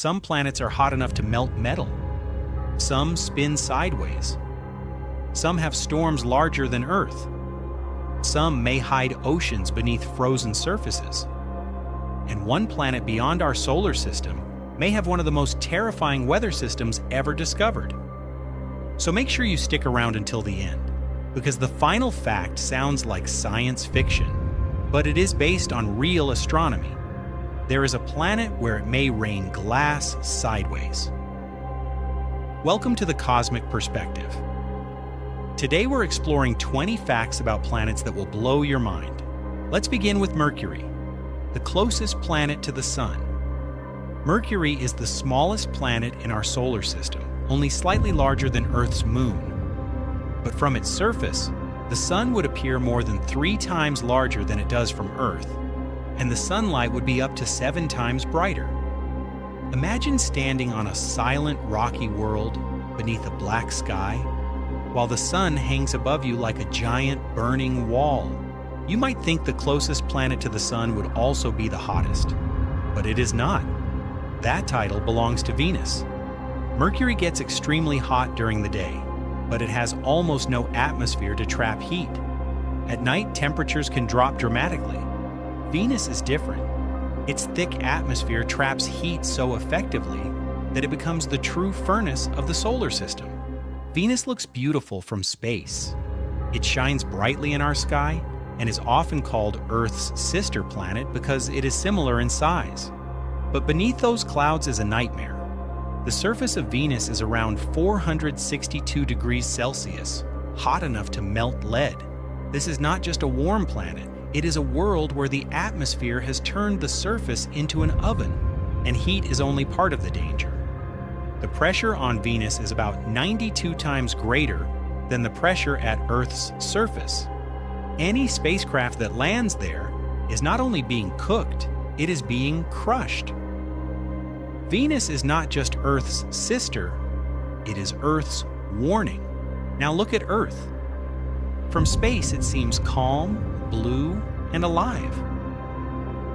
Some planets are hot enough to melt metal. Some spin sideways. Some have storms larger than Earth. Some may hide oceans beneath frozen surfaces. And one planet beyond our solar system may have one of the most terrifying weather systems ever discovered. So make sure you stick around until the end, because the final fact sounds like science fiction, but it is based on real astronomy. There is a planet where it may rain glass sideways. Welcome to the Cosmic Perspective. Today we're exploring 20 facts about planets that will blow your mind. Let's begin with Mercury, the closest planet to the Sun. Mercury is the smallest planet in our solar system, only slightly larger than Earth's moon. But from its surface, the Sun would appear more than 3 times larger than it does from Earth, and the sunlight would be up to 7 times brighter. Imagine standing on a silent, rocky world beneath a black sky, while the Sun hangs above you like a giant, burning wall. You might think the closest planet to the Sun would also be the hottest, but it is not. That title belongs to Venus. Mercury gets extremely hot during the day, but it has almost no atmosphere to trap heat. At night, temperatures can drop dramatically. Venus is different. Its thick atmosphere traps heat so effectively that it becomes the true furnace of the solar system. Venus looks beautiful from space. It shines brightly in our sky and is often called Earth's sister planet because it is similar in size. But beneath those clouds is a nightmare. The surface of Venus is around 462 degrees Celsius, hot enough to melt lead. This is not just a warm planet, it is a world where the atmosphere has turned the surface into an oven, and heat is only part of the danger. The pressure on Venus is about 92 times greater than the pressure at Earth's surface. Any spacecraft that lands there is not only being cooked, it is being crushed. Venus is not just Earth's sister, it is Earth's warning. Now look at Earth. From space it seems calm, blue, and alive.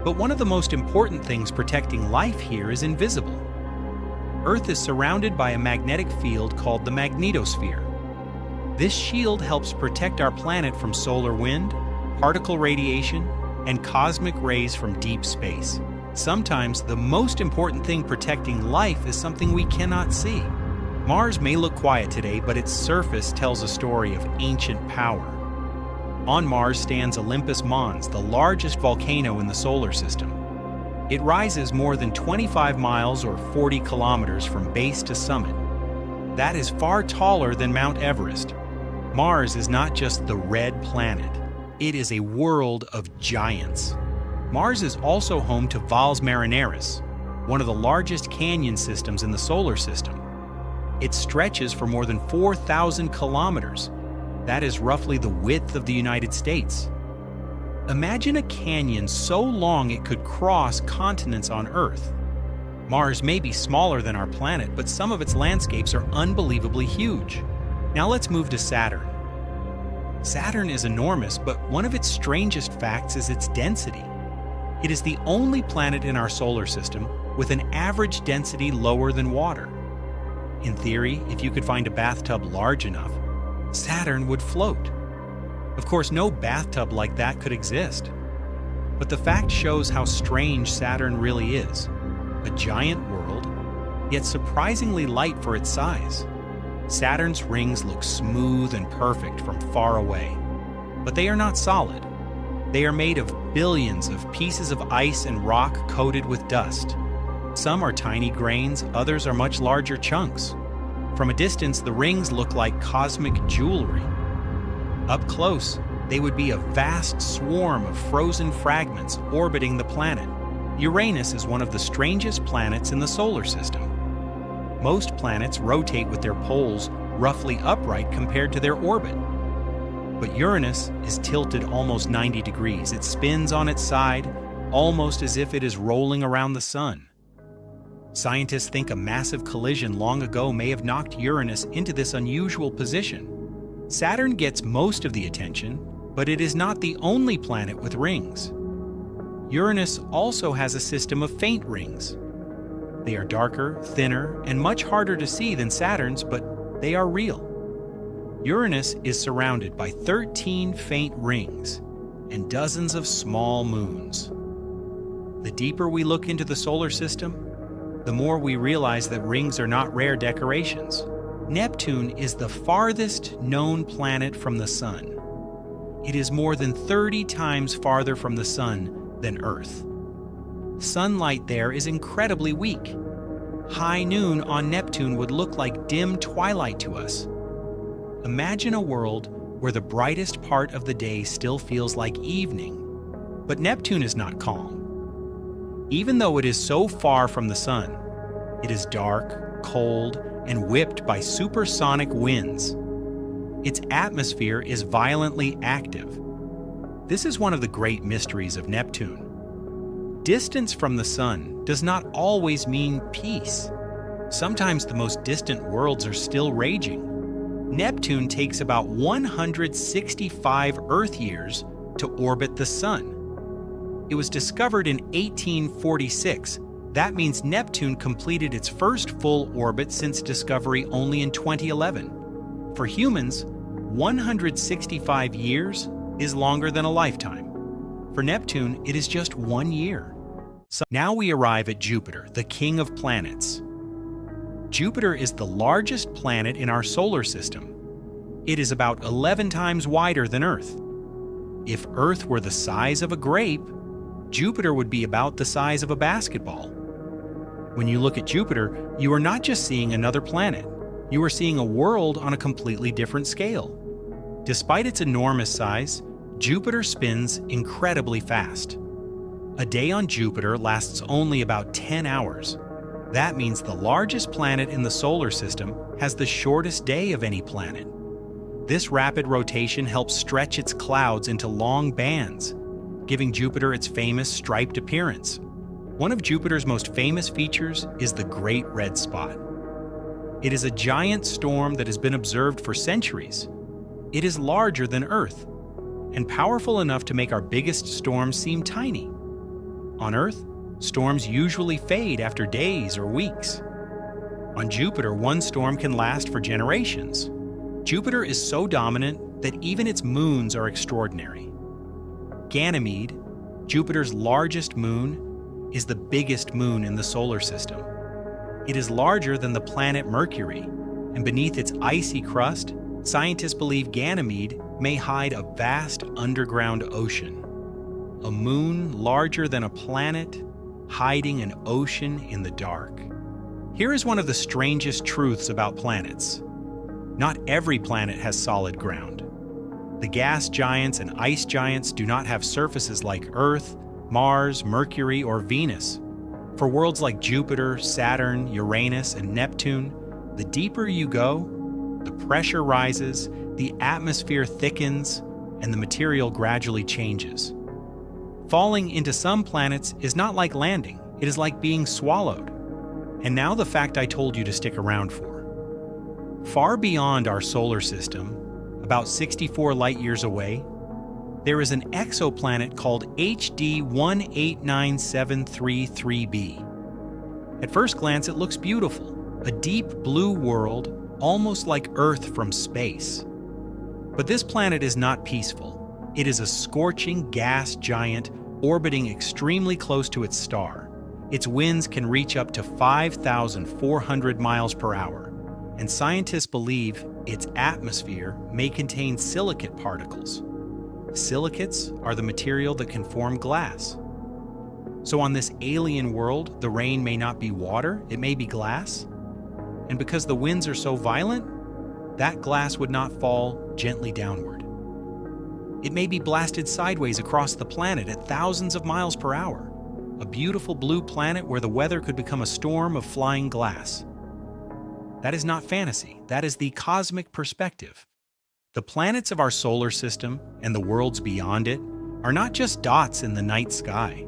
But one of the most important things protecting life here is invisible. Earth is surrounded by a magnetic field called the magnetosphere. This shield helps protect our planet from solar wind, particle radiation, and cosmic rays from deep space. Sometimes the most important thing protecting life is something we cannot see. Mars may look quiet today, but its surface tells a story of ancient power. On Mars stands Olympus Mons, the largest volcano in the solar system. It rises more than 25 miles or 40 kilometers from base to summit. That is far taller than Mount Everest. Mars is not just the red planet. It is a world of giants. Mars is also home to Valles Marineris, one of the largest canyon systems in the solar system. It stretches for more than 4,000 kilometers. That is roughly the width of the United States. Imagine a canyon so long it could cross continents on Earth. Mars may be smaller than our planet, but some of its landscapes are unbelievably huge. Now let's move to Saturn. Saturn is enormous, but one of its strangest facts is its density. It is the only planet in our solar system with an average density lower than water. In theory, if you could find a bathtub large enough, Saturn would float. Of course, no bathtub like that could exist. But the fact shows how strange Saturn really is. A giant world, yet surprisingly light for its size. Saturn's rings look smooth and perfect from far away. But they are not solid. They are made of billions of pieces of ice and rock coated with dust. Some are tiny grains, others are much larger chunks. From a distance, the rings look like cosmic jewelry. Up close, they would be a vast swarm of frozen fragments orbiting the planet. Uranus is one of the strangest planets in the solar system. Most planets rotate with their poles roughly upright compared to their orbit. But Uranus is tilted almost 90 degrees. It spins on its side, almost as if it is rolling around the sun. Scientists think a massive collision long ago may have knocked Uranus into this unusual position. Saturn gets most of the attention, but it is not the only planet with rings. Uranus also has a system of faint rings. They are darker, thinner, and much harder to see than Saturn's, but they are real. Uranus is surrounded by 13 faint rings and dozens of small moons. The deeper we look into the solar system, the more we realize that rings are not rare decorations. Neptune is the farthest known planet from the Sun. It is more than 30 times farther from the Sun than Earth. Sunlight there is incredibly weak. High noon on Neptune would look like dim twilight to us. Imagine a world where the brightest part of the day still feels like evening. But Neptune is not calm. Even though it is so far from the Sun, it is dark, cold, and whipped by supersonic winds. Its atmosphere is violently active. This is one of the great mysteries of Neptune. Distance from the Sun does not always mean peace. Sometimes the most distant worlds are still raging. Neptune takes about 165 Earth years to orbit the Sun. It was discovered in 1846. That means Neptune completed its first full orbit since discovery only in 2011. For humans, 165 years is longer than a lifetime. For Neptune, it is just 1 year. So now we arrive at Jupiter, the king of planets. Jupiter is the largest planet in our solar system. It is about 11 times wider than Earth. If Earth were the size of a grape, Jupiter would be about the size of a basketball. When you look at Jupiter, you are not just seeing another planet. You are seeing a world on a completely different scale. Despite its enormous size, Jupiter spins incredibly fast. A day on Jupiter lasts only about 10 hours. That means the largest planet in the solar system has the shortest day of any planet. This rapid rotation helps stretch its clouds into long bands, giving Jupiter its famous striped appearance. One of Jupiter's most famous features is the Great Red Spot. It is a giant storm that has been observed for centuries. It is larger than Earth and powerful enough to make our biggest storms seem tiny. On Earth, storms usually fade after days or weeks. On Jupiter, one storm can last for generations. Jupiter is so dominant that even its moons are extraordinary. Ganymede, Jupiter's largest moon, is the biggest moon in the solar system. It is larger than the planet Mercury, and beneath its icy crust, scientists believe Ganymede may hide a vast underground ocean. A moon larger than a planet, hiding an ocean in the dark. Here is one of the strangest truths about planets. Not every planet has solid ground. The gas giants and ice giants do not have surfaces like Earth, Mars, Mercury, or Venus. For worlds like Jupiter, Saturn, Uranus, and Neptune, the deeper you go, the pressure rises, the atmosphere thickens, and the material gradually changes. Falling into some planets is not like landing, it is like being swallowed. And now the fact I told you to stick around for. Far beyond our solar system, about 64 light-years away, there is an exoplanet called HD 189733b. At first glance, it looks beautiful, a deep blue world, almost like Earth from space. But this planet is not peaceful. It is a scorching gas giant orbiting extremely close to its star. Its winds can reach up to 5,400 miles per hour, and scientists believe its atmosphere may contain silicate particles. Silicates are the material that can form glass. So on this alien world, the rain may not be water, it may be glass. And because the winds are so violent, that glass would not fall gently downward. It may be blasted sideways across the planet at thousands of miles per hour, a beautiful blue planet where the weather could become a storm of flying glass. That is not fantasy, that is the cosmic perspective. The planets of our solar system and the worlds beyond it are not just dots in the night sky.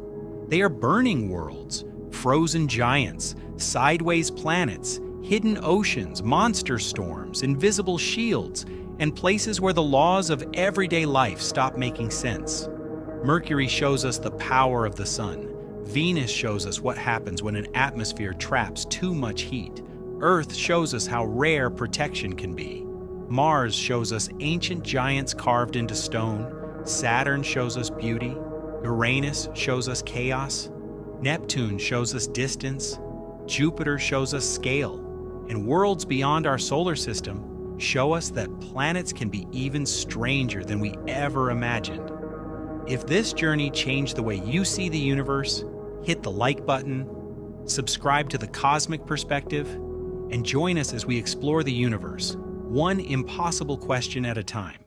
They are burning worlds, frozen giants, sideways planets, hidden oceans, monster storms, invisible shields, and places where the laws of everyday life stop making sense. Mercury shows us the power of the sun. Venus shows us what happens when an atmosphere traps too much heat. Earth shows us how rare protection can be. Mars shows us ancient giants carved into stone. Saturn shows us beauty. Uranus shows us chaos. Neptune shows us distance. Jupiter shows us scale. And worlds beyond our solar system show us that planets can be even stranger than we ever imagined. If this journey changed the way you see the universe, hit the like button, subscribe to The Cosmic Perspective, and join us as we explore the universe, one impossible question at a time.